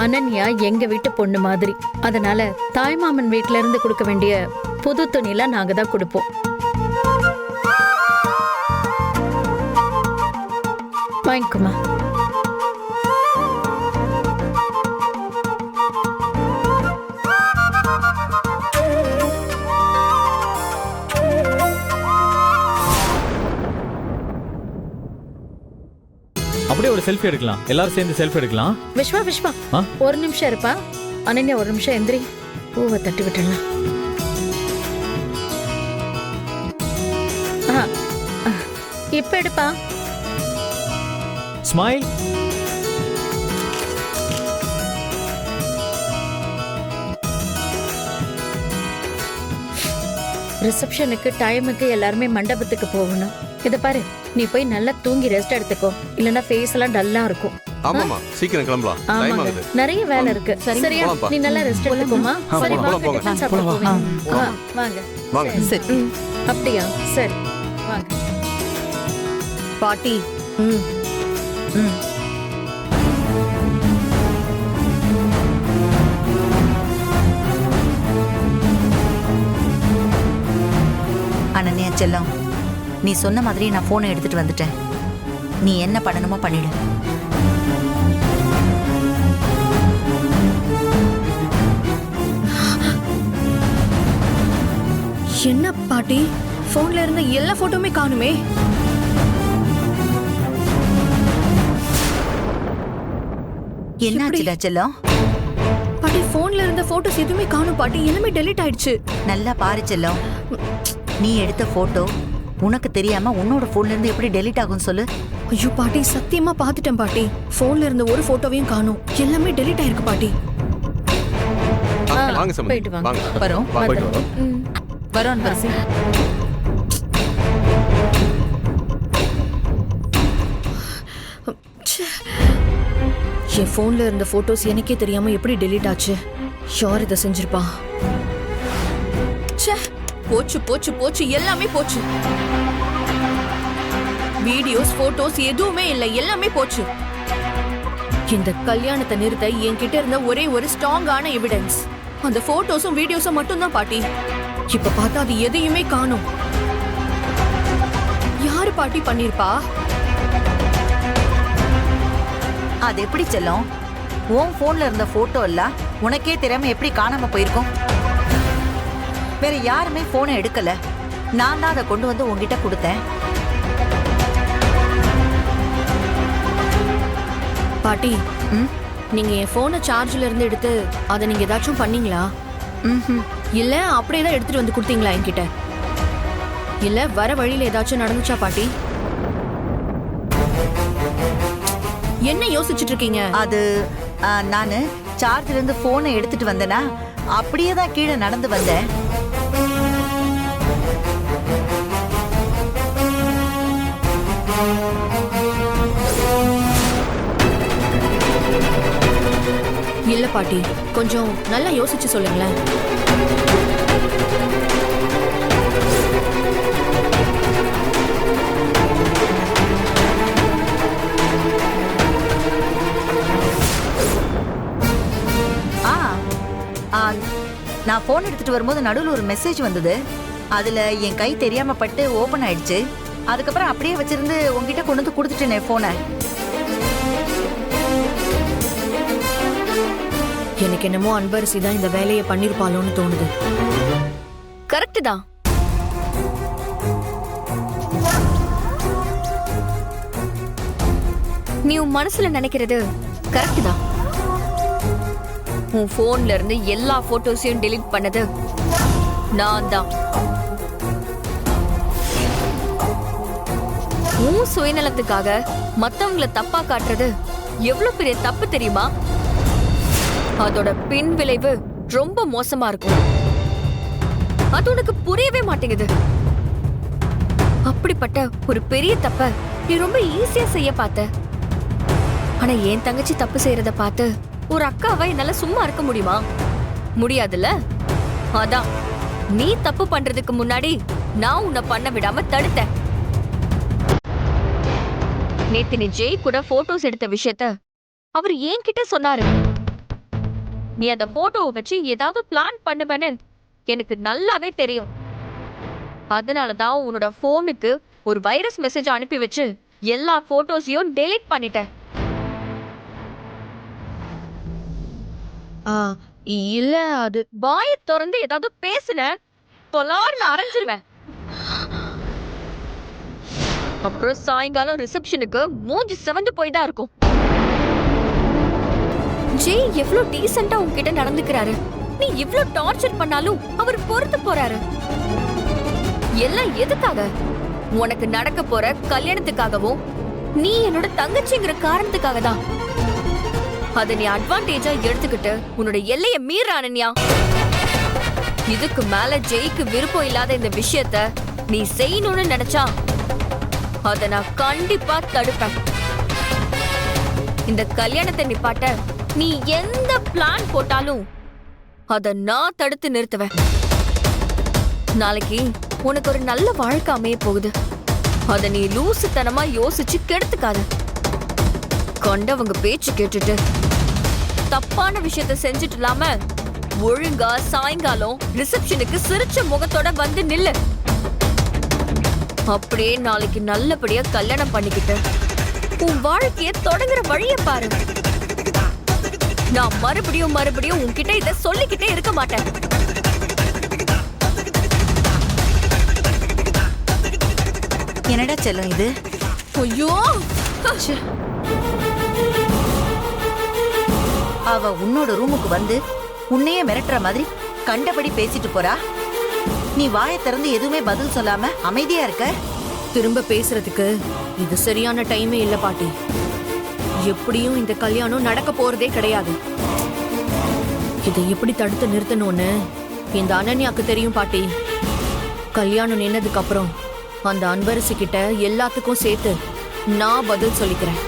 அனன்யா எங்க வீட்டு பொண்ணு மாதிரி. அதனால தாய்மாமன் வீட்ல இருந்து கொடுக்க வேண்டிய புது துணிலாம் நாங்க தான் கொடுப்போம். வாங்கிக்குமா. அப்படியே ஒரு செல்ஃபி எடுக்கலாம், எல்லாரும் சேர்ந்து செல்ஃபி எடுக்கலாம். விஸ்வா ஒரு நிமிஷம் இருப்பா. அனன்யா ஒரு நிமிஷம் எந்திரி, பூவை தட்டி விட்டுடலாம். இப்ப எடுப்பா. ஸ்மைல். ரிசப்ஷனுக்கு டைமுக்கு எல்லாருமே மண்டபத்துக்கு போகணும். இத பாரு, நீ போய் நல்லா தூங்கி ரெஸ்ட் எடுத்துக்கோ, இல்லனா ஃபேஸ் எல்லாம் டல்லா இருக்கும். ஆமாமா, சீக்கிரம் கிளம்பலாம், டைம் ஆகுது. நிறைய வேலை இருக்கு. சரியா, நீ நல்லா ரெஸ்ட் எடுத்துக்கோமா. சரி, வாங்க சாப்பிட போவோம். வாங்க வாங்க. சரி. அப்படியா? சரி வாங்க. பாட்டி. அனன்யா செல்லம், நீ சொன்ன மாதிரி நான் போனை எடுத்துட்டு வந்துட்டேன். நீ என்ன பண்ணணுமோ பண்ணிடு. என்ன பாட்டி, போன்ல இருந்த எல்லா போட்டோமே காணுமே. என்ன ஆச்சுடா செல்லம்? பாட்டி, போன்ல இருந்த போட்டோஸ் எதுவுமே காணும் பாட்டி, எல்லாமே டெலீட் ஆயிடுச்சு. நல்லா பாரு செல்லம், நீ எடுத்த போட்டோ உனக்கு தெரியாம உன்னோட போன்ல இருந்து எப்படி டெலீட் ஆகும் சொல்லு. ஐயோ பாட்டி, சத்தியமா பாத்துட்டேன் பாட்டி. போன்ல இருந்த ஒரு போட்டோவையும் காணும், எல்லாமே டெலீட் ஆயிருக்கு பாட்டி. வாங்க சம்பந்தி, போயிட்டு வாங்க. வாங்க. வரோம் போயிட்டு வரோம். வரோம் பரசி. என் போன்ல இருந்த போட்டோஸ் எனக்கே தெரியாம எப்படி டெலீட் ஆச்சு? யார் இதை செஞ்சிருப்பா? போச்சு போச்சு போச்சு, எல்லாமே போச்சு. வீடியோஸ் போட்டோஸ் எதுவுமே இல்லை, எல்லாமே போச்சு. இந்த கல்யாணத்தை நிறுத்த என்கிட்ட இருந்த ஒரே ஒரு ஸ்ட்ராங்கான எவிடன்ஸ் அந்த போட்டோஸும் வீடியோஸும் மட்டும்தான் பாட்டி. இப்ப பார்த்தா அது எதையுமே காணும். யாரு பாட்டி பண்ணிருப்பா? அது எப்படி செல்லம்? உன் போன்ல இருந்த போட்டோ எல்லாம் உனக்கே தெரியாம எப்படி காணாம போயிருக்கும்? வேற யாருமே போனை எடுக்கல, நான் தான் அதை கொண்டு வந்து உங்ககிட்ட கொடுத்தேன். பாட்டி, நீங்க என் போனை சார்ஜ்ல இருந்து எடுத்து அதை நீங்க ஏதாச்சும் பண்ணீங்களா? இல்ல அப்படியே தான் எடுத்துட்டு வந்து கொடுத்தீங்களா என்கிட்ட? இல்ல வர வழியில ஏதாச்சும் நடந்துச்சா பாட்டி? என்ன யோசிச்சுட்டு இருக்கீங்க? அது நானு சார்ஜ்ல இருந்து போனை எடுத்துட்டு வந்தேனா, அப்படியே தான் கீழே நடந்து வந்தேன். இல்ல பாட்டி, கொஞ்சம் நல்லா யோசிச்சு சொல்லுங்களேன். நான் போன் எடுத்துட்டு வரும்போது நடுவில் ஒரு மெசேஜ் வந்தது. அதுல என் கை தெரியாம பட்டு ஓபன் ஆயிடுச்சு. அதுக்கப்புறம் அப்படியே வச்சிருந்து உங்ககிட்ட கொண்டு வந்து கொடுத்துட்டேனே போனை. எனக்கு என்னமோ அன்பரசி தான் இந்த வேலையை பண்ணிருப்பாளோன்னு தோணுது. கரெக்ட் தான். நீ உன் மனசுல நினைக்கிறது கரெக்ட் தான். உன் போன்ல இருந்து எல்லா போட்டோஸையும் டெலீட் பண்ணது நான் தான். உன் சுயநலத்துக்காக மத்தவங்கள தப்பா காட்டுறது எவ்வளவு பெரிய தப்பு தெரியுமா? அதோட பின் விளைவு ரொம்ப மோசமா இருக்கும். அது உனக்கு புரியவே மாட்டேங்குது. அப்படிப்பட்ட ஒரு பெரிய தப்ப நீ ரொம்ப ஈஸியா செய்ய பார்த்த. ஆனா என் தங்கச்சி தப்பு செய்யறத பார்த்து ஒரு அக்காவை என்னால சும்மா இருக்க முடியுமா? முடியாதுல்ல. அதான் நீ தப்பு பண்றதுக்கு முன்னாடி நான் உன்னை பண்ண விடாம தடுத்தேன். நேத்து நீ ஜெய் கூட போட்டோஸ் எடுத்த விஷயத்த அவர் என்கிட்ட சொன்னாரு. நீ அந்த போட்டோவை வச்சு ஏதாவது பிளான் பண்ணுவேன்னு எனக்கு நல்லாவே தெரியும். அதனாலதான் உன்னோட போனுக்கு ஒரு வைரஸ் மெசேஜ் அனுப்பி வச்சு எல்லா போட்டோஸையும் டெலீட் பண்ணிட்டேன். இல்ல அது வாயை திறந்து ஏதாவது பேசுன தொலார்னு அரைஞ்சிருவேன். அப்புறம் சாயங்காலம் ரிசப்ஷனுக்கு மூஞ்சி செவந்து போய் தான் இருக்கும். ஜெய் எவ்வளவு டீசெண்டா உன்கிட்ட நடந்துக்கிறாரு. நீ இவ்ளோ டார்ச்சர் பண்ணாலும் அவர் பொறுத்து போறாரு. எல்லாம் எதுக்காக? உனக்கு நடக்க போற கல்யாணத்துக்காகவும் நீ என்னோட தங்கச்சிங்கிற காரணத்துக்காக தான். அதை நீ அட்வான்டேஜா எடுத்துக்கிட்டு உன்னோட எல்லைய மீற அனன்யா. இதுக்கு மேல ஜெய்க்கு விருப்பம் இல்லாத இந்த விஷயத்த நீ செய்யணும்னு நினைச்சா அத நான் கண்டிப்பா தடுப்பேன். இந்த கல்யாணத்தை நிப்பாட்ட நீ எந்த பிளான் போட்டாலும் அத நான் தடுத்து நிறுத்துவேன். நாளைக்கு உனக்கு ஒரு நல்ல வாழ்க்கை அமைய போகுது. அத நீ லூசுத்தனமா யோசிச்சு கெடுத்துக்காத. கண்டவங்க பேச்சு கேட்டுட்டு தப்பான விஷயத்த செஞ்சுட்டு இல்லாம ஒழுங்கா சாயங்காலம் ரிசப்ஷனுக்கு சிரிச்ச முகத்தோட வந்து நில்லு. அப்படியே நாளைக்கு நல்லபடியா கல்யாணம் பண்ணிக்கிட்டு உன் வாழ்க்கைய தொடங்குற வழிய பாரு. நான் மறுபடியும் உன்கிட்ட இத சொல்லிக்கிட்டே இருக்க மாட்டேன். என்னடா செல்லம் இது? ஐயோ அவ உன்னோட ரூமுக்கு வந்து உன்னையே மிரட்டுற மாதிரி கண்டபடி பேசிட்டு போறா. நீ வாயை திறந்து எதுவுமே பதில் சொல்லாம அமைதியா இருக்க. திரும்ப பேசுறதுக்கு இது சரியான டைமே இல்ல பாட்டி. எப்படியும் இந்த கல்யாணம் நடக்க போறதே கிடையாது. இதை எப்படி தடுத்து நிறுத்தணும்னு இந்த அனன்யாக்கு தெரியும் பாட்டி. கல்யாணம் நின்னதுக்கு அப்புறம் அந்த அன்பரசி கிட்ட எல்லாத்துக்கும் சேர்த்து நான் பதில் சொல்லிக்கிறேன்.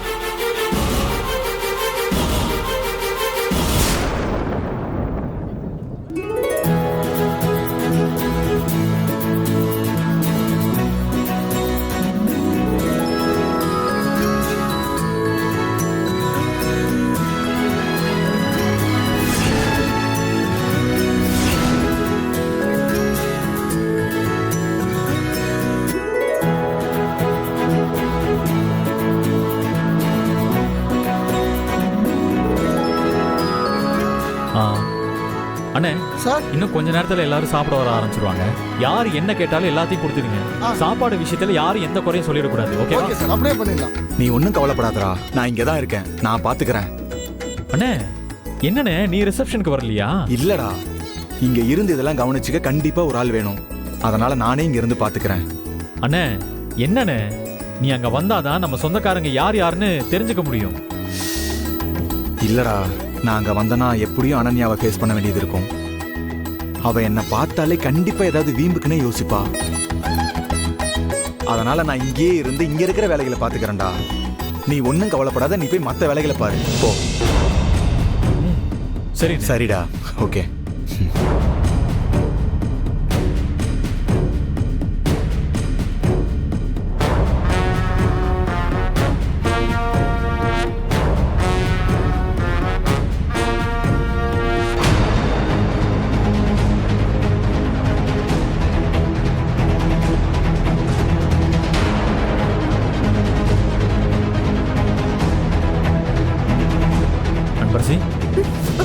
அண்ணே சார், இன்னும் கொஞ்ச நேரத்துல எல்லாரும் சாப்பிட வர ஆரம்பிச்சிருவாங்க. யார் என்ன கேட்டாலும் எல்லாத்தையும் கொடுத்துருங்க. சாப்பாடு விஷயத்துல யாரும் எந்த குறையும் சொல்லிடக்கூடாது. ஓகேவா? ஓகே சார், அப்படியே பண்ணிடலாம். நீ ஒன்றும் கவலைப்படாதடா, நான் இங்கே தான் இருக்கேன், நான் பார்த்துக்கிறேன். அண்ணே என்னண்ணே நீ ரிசப்ஷனுக்கு வரலையா? இல்லடா, இங்க இருந்து இதெல்லாம் கவனிச்சுக்க கண்டிப்பா ஒரு ஆள் வேணும். அதனால நானே இங்க இருந்து பார்த்துக்கிறேன். அண்ணே என்னண்ணே நீ அங்க வந்தாதான் நம்ம சொந்தக்காரங்க யார் யாருன்னு தெரிஞ்சுக்க முடியும். இல்லடா, நான் அங்க வந்தனா எப்படியும் அனன்யாவை ஃபேஸ் பண்ண வேண்டியது இருக்கும். அவ என்ன பார்த்தாலே கண்டிப்பா ஏதாவது வீம்புக்குன்னே யோசிப்பா. அதனால நான் இங்கேயே இருந்து இங்க இருக்கிற வேலைகளை பார்த்துக்கிறேன்டா. நீ ஒன்றும் கவலைப்படாத, நீ போய் மற்ற வேலைகளை பாரு போ. சரி சரிடா, ஓகே.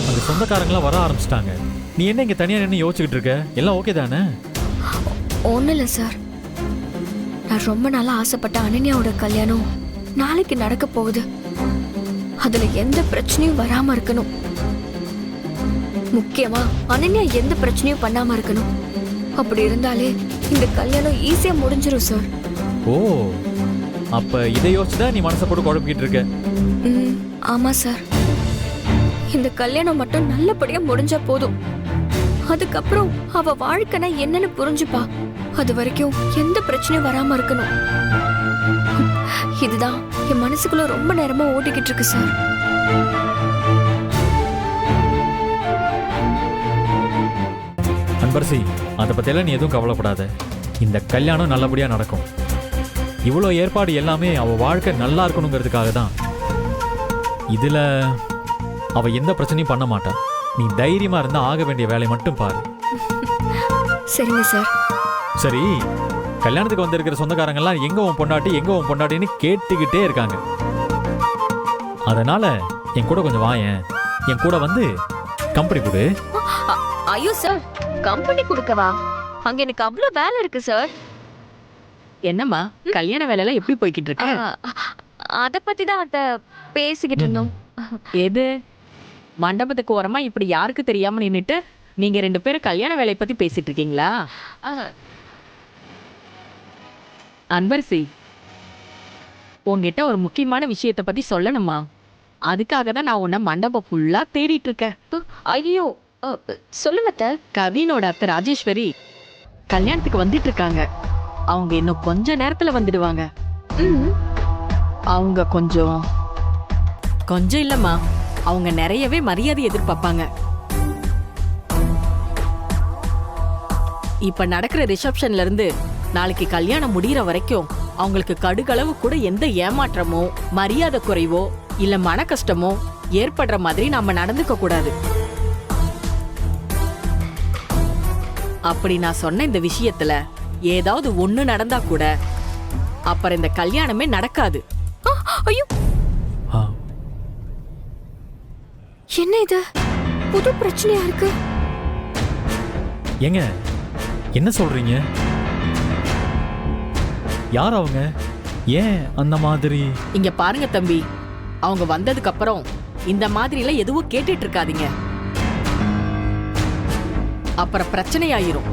அந்த சொந்தக்காரங்களாம் வர ஆரம்பிச்சிட்டாங்க. நீ என்ன இங்க தனியா நின்று யோசிச்சுக்கிட்டு இருக்க? எல்லாம் ஓகே தானே? ஒன்றும் இல்லை சார், நான் ரொம்ப நாளா ஆசைப்பட்ட அனன்யாவோட கல்யாணம் நாளைக்கு நடக்க போகுது. அதுல எந்த பிரச்சனையும் வராம இருக்கணும். முக்கியமா அனன்யா எந்த பிரச்சனையும் பண்ணாம இருக்கணும். அப்படி இருந்தாலே இந்த கல்யாணம் ஈஸியா முடிஞ்சிடும் சார். ஓ, அப்ப இதை யோசிச்சுதான் நீ மனசை போட்டு குழப்பிக்கிட்டு இருக்க? ஆமா சார், இந்த கல்யாணம் மட்டும் நல்லபடியா முடிஞ்சா போதும். அதுக்கப்புறம் அவ வாழ்க்கைனா என்னன்னு புரிஞ்சுப்பா. அது வரைக்கும் எந்த பிரச்சனையும் வராம இருக்கணும். இதுதான் என் மனசுக்குள்ள ரொம்ப நேரமா ஓட்டிக்கிட்டு இருக்கு சார். அன்பரசி, அதை பத்தியெல்லாம் நீ எதுவும் கவலைப்படாத. இந்த கல்யாணம் நல்லபடியா நடக்கும். இவ்வளோ ஏற்பாடு எல்லாமே அவ வாழ்க்கை நல்லா இருக்கணுங்கிறதுக்காக தான். இதுல அவ எந்த பிரச்சனையும் பண்ண மாட்டா. நீ தைரியமா இருந்தா ஆக வேண்டிய வேலையை மட்டும் பாரு. சரிங்க சார். சரி, கல்யாணத்துக்கு வந்திருக்கிற சொந்தக்காரங்க எல்லாம் எங்க உன் பொண்டாட்டின்னு கேட்டுக்கிட்டே இருக்காங்க. அதனால என் கூட கொஞ்சம் வாயேன், என் கூட வந்து கம்பெனி கொடு. ஐயோ சார், கம்பெனி கொடுக்கவா? அங்க எனக்கு அவ்வளவு வேலை இருக்கு சார். என்னம்மா கல்யாண வேலையெல்லாம் எப்படி போய்கிட்டு இருக்கு? அத பத்தி தான் அத பேசிக்கிட்டு இருந்தோம். எது மண்டபத்துக்கு ஓரமா இப்படி யாருக்கு தெரியாம நின்னுட்டு நீங்க 2 பேரும் கல்யாண வேலையை பத்தி பேசிட்டு இருக்கீங்களா? அன்பரசி, உங்ககிட்ட ஒரு முக்கியமான விஷயத்தை பத்தி சொல்லணுமா? அதுக்காக தான் நான் உன்னை மண்டபம் ஃபுல்லா தேடிட்டு இருக்கேன். ஐயோ, சொல்லுங்க அத்தை. கவினோட அத்தை ராஜேஸ்வரி கல்யாணத்துக்கு வந்துட்டு இருக்காங்க. அவங்க இன்னும் கொஞ்ச நேரத்துல வந்துடுவாங்க. அவங்க கொஞ்சம் இல்லம்மா, அவங்க நிறையவே மரியாதை எதிர்பார்ப்பாங்க. இப்ப நடக்கிற ரிசப்ஷன்ல இருந்து நாளைக்கு கல்யாணம் முடியற வரைக்கும் அவங்களுக்கு கடுகளவு கூட எந்த ஏமாற்றமோ மரியாதை குறைவோ இல்ல மன கஷ்டமோ ஏற்படுற மாதிரி நாம நடந்துக்க கூடாது. அப்படி நான் சொன்ன இந்த விஷயத்துல ஏதாவது ஒண்ணு நடந்தா கூட அப்புறம் இந்த கல்யாணமே நடக்காது. ஐயோ, ஆ, என்ன இது புது பிரச்சனையா இருக்கு? ஏங்க என்ன சொல்றீங்க? யார் அவங்க? ஏன் அந்த மாதிரி? இங்க பாருங்க தம்பி, அவங்க வந்ததுக்கு அப்புறம் இந்த மாதிரி எல்லாம் எதுவும் கேட்டுட்டு இருக்காதீங்க. அப்புறம் பிரச்சனை ஆயிரும்.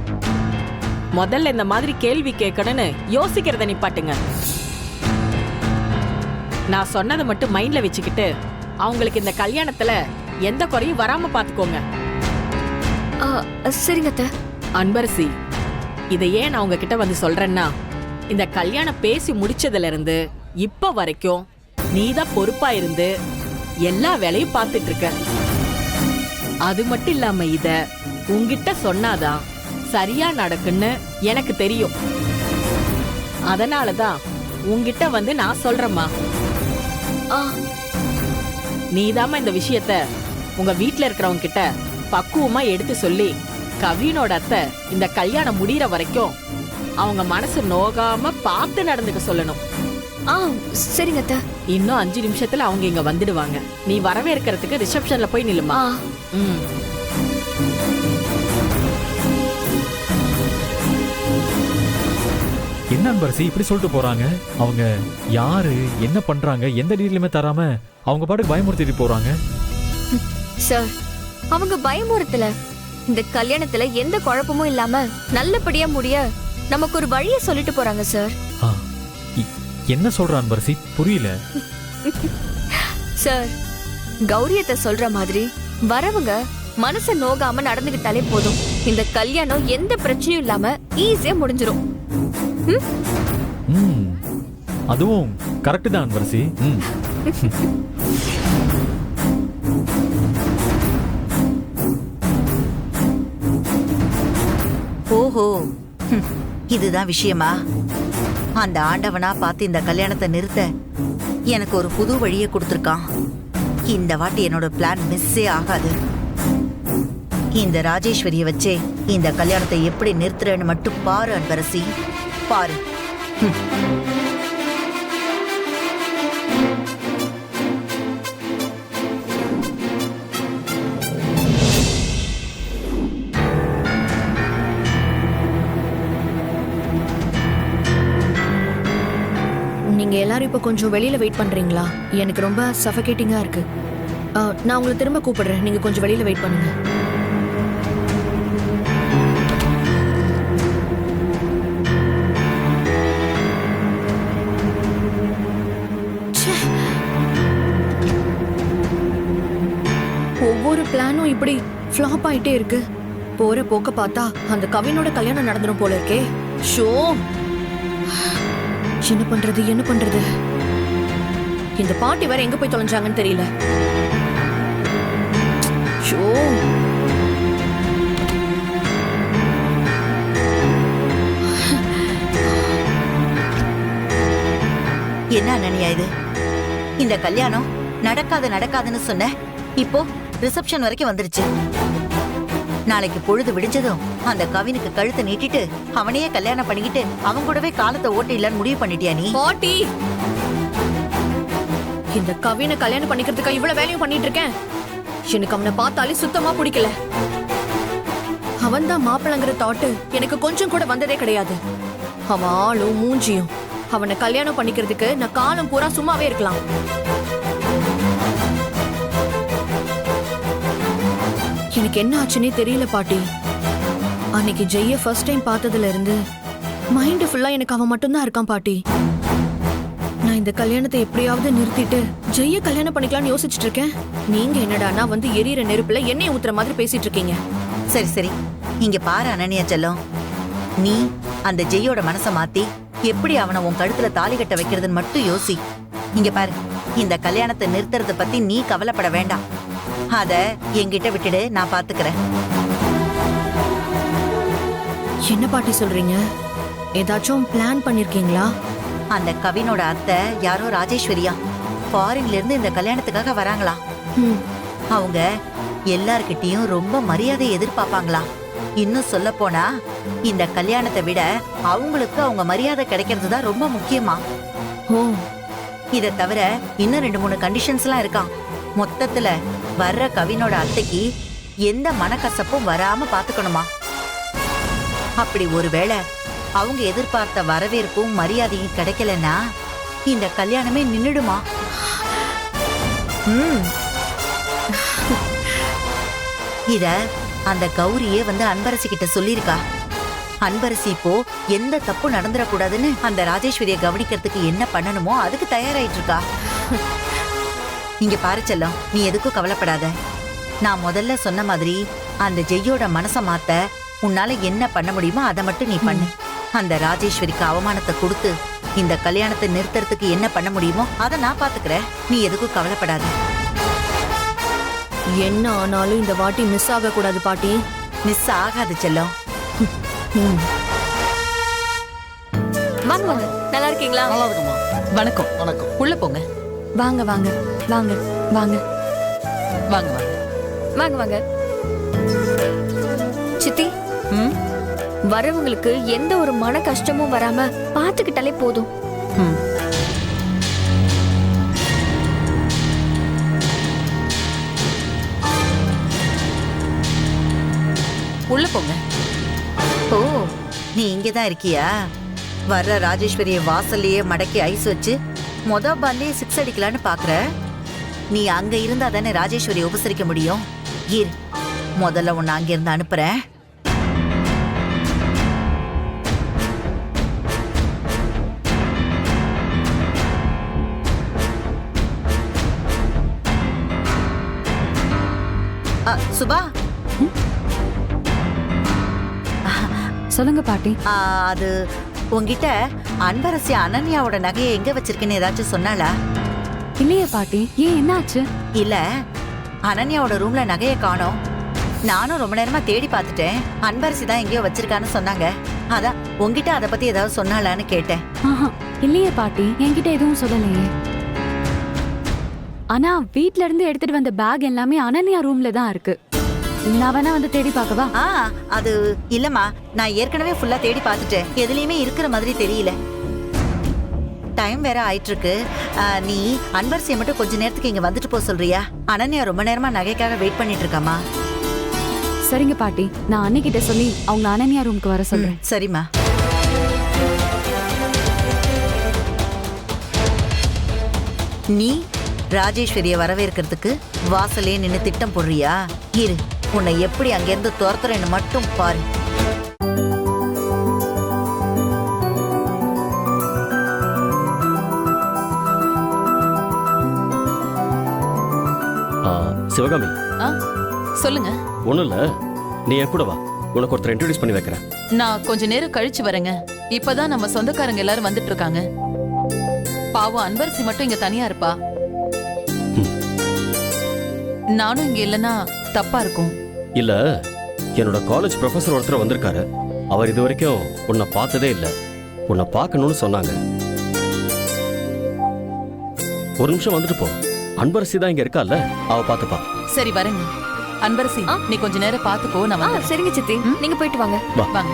முதல்ல இந்த மாதிரி கேள்வி கேட்கணும்னு யோசிக்கிறத நிப்பாட்டுங்க. நான் சொன்னதை மட்டும் மைண்ட்ல வச்சுக்கிட்டு அவங்களுக்கு இந்த கல்யாணத்துல எந்த குறையும் வராம பாத்துக்கோங்க. சரிங்க அத்தை. அன்பரசி, இதை ஏன் நான் உங்ககிட்ட வந்து சொல்றேன்னா, இந்த கல்யாணம் பேசி முடிச்சதுல இருந்து இப்ப வரைக்கும் நீதான் பொறுப்பா இருந்து எல்லா வேலையும் பார்த்துட்டு இருக்க. அது மட்டும் இல்லாம இத உன்கிட்ட சொன்னாதான் சரியா நடக்குன்னு எனக்கு தெரியும். அதனாலதான் உன்கிட்ட வந்து நான் சொல்றேம்மா. நீதாம்மா இந்த விஷயத்த உங்க வீட்டுல இருக்கிறவங்க கிட்ட பக்குவமா எடுத்து சொல்லி கவினோட அத்தை இந்த கல்யாணம் முடியற வரைக்கும் அவங்க மனசு நோகாம பார்த்து நடந்துக்க சொல்லணும். சரிங்க அத்தை. இன்னும் 5 நிமிஷத்துல அவங்க இங்க வந்துடுவாங்க. நீ வரவேற்கிறதுக்கு ரிசப்ஷன்ல போய் நில்லுமா. என்ன அன்பரசி இப்படி சொல்லிட்டு போறாங்க? அவங்க யாரு, என்ன பண்றாங்க, எந்த டீட்டெயிலுமே தராம அவங்க பாட்டுக்கு பயமுறுத்திட்டு போறாங்க. சார், அவங்க பயமுறுத்தல. இந்த கல்யாணத்துல எந்த குழப்பமும் இல்லாம நல்லபடியா முடிய நமக்கு ஒரு வழியை சொல்லிட்டு போறாங்க சார். என்ன சொல்ற அன்பரசி? புரியல. சார், கௌரியத்தை சொல்ற மாதிரி வரவங்க மனச நோகாம நடந்துகிட்டாலே போதும். இந்த கல்யாணம் எந்த பிரச்சனையும் இல்லாம ஈஸியா முடிஞ்சிரும். அதுவும் கரெக்ட் தான் அன்பரசி. ஓஹோ, இதுதான் விஷயமா? அந்த ஆண்டவனா பார்த்து இந்த கல்யாணத்தை நிறுத்த எனக்கு ஒரு புது வழியை கொடுத்துருக்கான். இந்த வாட்டி என்னோட பிளான் மிஸ்ஸே ஆகாது. இந்த ராஜேஸ்வரியை வச்சே இந்த கல்யாணத்தை எப்படி நிறுத்துறேன்னு மட்டும் பாரு அன்பரசி, பாரு. நீங்க எல்லாரும் இப்ப கொஞ்சம் வெளியில வெயிட் பண்றீங்களா? எனக்கு ரொம்ப சஃபகேட்டிங்கா இருக்கு. நான் உங்களை திரும்ப கூப்பிடுறேன். நீங்க கொஞ்சம் வெளியில வெயிட் பண்ணுங்க. ஒவ்வொரு பிளானும் இப்படி ஃப்ளாப் ஆயிட்டே இருக்கு. போற போக்க பார்த்தா அந்த கவினோட கல்யாணம் நடந்துடும் போல இருக்கே. ஷோ, என்ன பண்றது? இந்த பாட்டி வேற எங்க போய் தொலைஞ்சாங்கன்னு தெரியல. ஷோ, என்ன அனன்யா இது? இந்த கல்யாணம் நடக்காதுன்னு சொன்ன, இப்போ ரிசப்ஷன் வரைக்கும் வந்துருச்சு. நாளைக்கு பொழுது விடிஞ்சதும் அந்த கவினுக்கு கழுத்தை நீட்டிட்டு அவனையே கல்யாணம் பண்ணிக்கிட்டு அவன் கூடவே காலத்தை ஓட்டிடலான்னு முடிவு பண்ணிட்டியா நீ? பாட்டி, இந்த கவினை கல்யாணம் பண்ணிக்கிறதுக்கு இவ்வளவு வேலையும் பண்ணிட்டு இருக்கேன். எனக்கு அவனை பார்த்தாலே சுத்தமா பிடிக்கல. அவன் தான் மாப்பிள்ளங்கிற தாட்டு எனக்கு கொஞ்சம் கூட வந்ததே கிடையாது. அவன் ஆளும் மூஞ்சியும். அவனை கல்யாணம் பண்ணிக்கிறதுக்கு நான் காலம் பூரா சும்மாவே இருக்கலாம். எனக்கு என்ன ஆச்சுன்னே தெரியல பாட்டி. அன்னைக்கு ஜெய்ய ஃபர்ஸ்ட் டைம் பார்த்ததுல இருந்து மைண்ட் ஃபுல்லா எனக்கு அவன் மட்டும்தான் இருக்கான் பாட்டி. நான் இந்த கல்யாணத்தை எப்படியாவது நிறுத்திட்டு ஜெய்ய கல்யாணம் பண்ணிக்கலாம்னு யோசிச்சுட்டு இருக்கேன். நீங்க என்னடானா வந்து எரியற நெருப்புல எண்ணெய் ஊத்துற மாதிரி பேசிட்டு இருக்கீங்க. சரி சரி, இங்க பாரு அனன்யா செல்லம், நீ அந்த ஜெய்யோட மனசை மாத்தி எப்படி அவனை உன் கழுத்துல தாலி கட்ட வைக்கிறதுன்னு மட்டும் யோசி. இங்க பாரு, இந்த கல்யாணத்தை நிறுத்துறத பத்தி நீ கவலைப்பட வேண்டாம். அத என்கிட்ட விட்டுடு, நான் பாத்துக்கிறேன். என்ன பாட்டி சொல்றீங்க? ஏதாச்சும் பிளான் பண்ணிருக்கீங்களா? அந்த கவினோட அத்தை யாரோ ராஜேஸ்வரியா ஃபாரின்ல இருந்து இந்த கல்யாணத்துக்காக வராங்களாம். அவங்க எல்லார்கிட்டயும் ரொம்ப மரியாதை எதிர்பார்ப்பாங்களாம். இன்னும் சொல்ல போனா இந்த கல்யாணத்தை விட அவங்களுக்கு அவங்க மரியாதை கிடைக்கிறது தான் ரொம்ப முக்கியமா. ஓ, இத தவிர இன்னும் 2-3 கண்டிஷன்ஸ் எல்லாம் இருக்காம். மொத்தத்துல வர்ற கவினோட அத்தைக்கு எந்த மனக்கசப்பும் வராம பாத்துக்கணுமா. அப்படி ஒருவேளை அவங்க எதிர்பார்த்த வரவேற்பும் மரியாதையும் கிடைக்கலன்னா இந்த கல்யாணமே நின்னுடுமா. இத அந்த கௌரியே வந்து அன்பரசி கிட்ட சொல்லிருக்கா. அன்பரசி இப்போ எந்த தப்பு நடந்துடக்கூடாதுன்னு அந்த ராஜேஸ்வரியை கவனிக்கிறதுக்கு என்ன பண்ணணுமோ அதுக்கு தயாராயிட்டு இருக்கா. இங்க பாரு செல்லம், நீ எதுக்கும் கவலைப்படாத. நான் முதல்ல சொன்ன மாதிரி அந்த ஜெய்யோட மனசை மாத்த உன்னால என்ன பண்ண முடியுமோ அதை மட்டும் நீ பண்ணு. அந்த ராஜேஸ்வரிக்கு அவமானத்தை கொடுத்து இந்த கல்யாணத்தை நிறுத்துறதுக்கு என்ன பண்ண முடியுமோ அதை நான் பாத்துக்கிறேன். நீ எதுக்கும் கவலைப்படாத. என்ன ஆனாலும் இந்த வாட்டி மிஸ் ஆக கூடாது பாட்டி. மிஸ் ஆகாது செல்லம். வாங்க வாங்க, நல்லா இருக்கீங்களா? நல்லா இருக்குமா? வணக்கம். வணக்கம். உள்ள போங்க. வாங்க வாங்க வாங்க வாங்க வாங்க வாங்க. வாங்க வாங்க. சித்தி, வரவங்களுக்கு எந்த ஒரு மன கஷ்டமும் வராம பாத்துக்கிட்டாலே போதும். உள்ள போங்க. ஓ, நீ இங்கதான் இருக்கியா? வர்ற ராஜேஸ்வரிய வாசல்லையே மடக்கி ஐஸ் வச்சு பால்லே 6 அடிக்கலான்னு பாக்குற. நீ அங்க இருந்தா தானே ராஜேஸ்வரி உபசரிக்க முடியும். இரு, முதல்ல உன்னை அங்கிருந்து அனுப்புறேன். சுபா, சொல்லுங்க பாட்டி. அது உன்கிட்ட அன்பரசி அனன்யாவோட நகையை எங்க வச்சிருக்கேன்னு ஏதாச்சும் சொன்னாளா? இல்லையே பாட்டி, ஏன் என்னாச்சு? இல்ல, அனன்யாவோட ரூம்ல நகையை காணோம். நானும் ரொம்ப நேரமா தேடி பார்த்துட்டேன். அன்பரசி தான் எங்கேயோ வச்சிருக்கான்னு சொன்னாங்க. அதான் உன்கிட்ட அதை பத்தி ஏதாவது சொன்னாளான்னு கேட்டேன். இல்லையே பாட்டி, என்கிட்ட எதுவும் சொல்லலையே. ஆனா வீட்ல இருந்து எடுத்துட்டு வந்த பேக் எல்லாமே அனன்யா ரூம்ல தான் இருக்கு. நான் வேணா வந்து தேடி பார்க்கவா? அது இல்லம்மா, நான் ஏற்கனவே ஃபுல்லா தேடி பார்த்துட்டேன். எதுலயுமே இருக்கிற மாதிரி தெரியல. டைம் வேற ஆயிட்டு இருக்கு. நீ அன்பரசியை மட்டும் கொஞ்ச நேரத்துக்கு இங்க வந்துட்டு போ சொல்றியா? அனன்யா ரொம்ப நேரமா நகைக்காக வெயிட் பண்ணிட்டு இருக்காமா. சரிங்க பாட்டி, நான் அன்னைக்கிட்ட சொல்லி அவங்க அனன்யா ரூமுக்கு வர சொல்றேன். சரிம்மா. நீ ராஜேஸ்வரியை வரவேற்கிறதுக்கு வாசலே நின்னு திட்டம் போடுறியா? இரு, உன்னை எப்படி அங்கிருந்து துரத்துறேன்னு மட்டும் பாரு. சிவகாமி, சொல்லுங்க. ஒண்ணும் இல்ல, நீ என் கூட வா, உனக்கு ஒருத்தர் இன்ட்ரோடியூஸ் பண்ணி வைக்கிறேன். நான் கொஞ்ச நேரம் கழிச்சு வரேங்க. இப்பதான் நம்ம சொந்தக்காரங்க எல்லாரும் வந்துட்டு இருக்காங்க. பாவம் அன்பரசி மட்டும் இங்க தனியா இருப்பா. நானும் இங்க இல்லைன்னா தப்பா இருக்கும். இல்ல, என்னோட காலேஜ் ப்ரொஃபசர் ஒருத்தர் வந்திருக்காரு. அவர் இது வரைக்கும் உன்னை பார்த்ததே இல்லை. உன்னை பார்க்கணும்னு சொன்னாங்க. ஒரு நிமிஷம் வந்துட்டு போ. அன்பரசி தான் இங்க இருக்கால, அவ பார்த்துப்பா. சரி வரேங்க. அன்பரசி, நீ கொஞ்ச நேரம் பாத்துக்கோ, நான் வந்துடுறேன். சரிங்க சித்தி, நீங்க போயிட்டு வாங்க. வாங்க.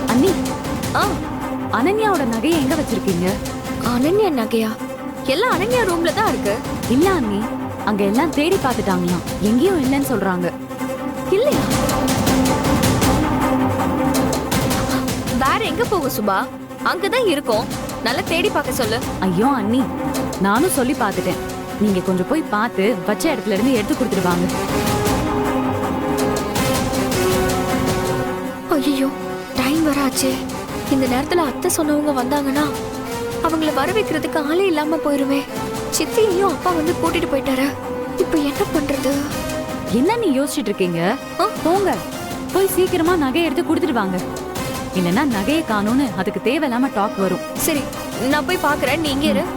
அண்ணி, ஆ, அனன்யாவோட நகையை எங்க வச்சிருக்கீங்க? அனன்யா நகையா? எல்லாம் அனன்யா ரூம்ல தான் இருக்கு. இல்ல அண்ணி, அங்க எல்லாம் தேடி பார்த்துட்டாங்களாம், எங்கேயும் இல்லைன்னு சொல்றாங்க. இல்லையா? வேற எங்க போகும் சுபா? அங்கதான் இருக்கோம். நல்லா தேடி பார்க்க சொல்லு. ஐயோ அண்ணி, நானும் சொல்லி பார்த்துட்டேன். நீங்க கொஞ்சம் போய் பார்த்து வச்ச இடத்துல இருந்து எடுத்து கொடுத்துருவாங்க. ஐயோ, டைம் வர ஆச்சே. இந்த நேரத்துல அத்தை சொன்னவங்க வந்தாங்கன்னா அவங்கள வர வைக்கிறதுக்கு ஆளே இல்லாம போயிருமே. சித்தியையும் அப்பா வந்து கூட்டிட்டு போயிட்டாரு. இப்ப என்ன பண்றது? என்ன நீ யோசிச்சுட்டு இருக்கீங்க? போங்க, போய் சீக்கிரமா நகையை எடுத்து கொடுத்துட்டு வாங்க. இல்லைன்னா நகையை காணோன்னு அதுக்கு தேவையில்லாம டாக் வரும். சரி, நான் போய் பாக்குறேன், நீங்க இரு.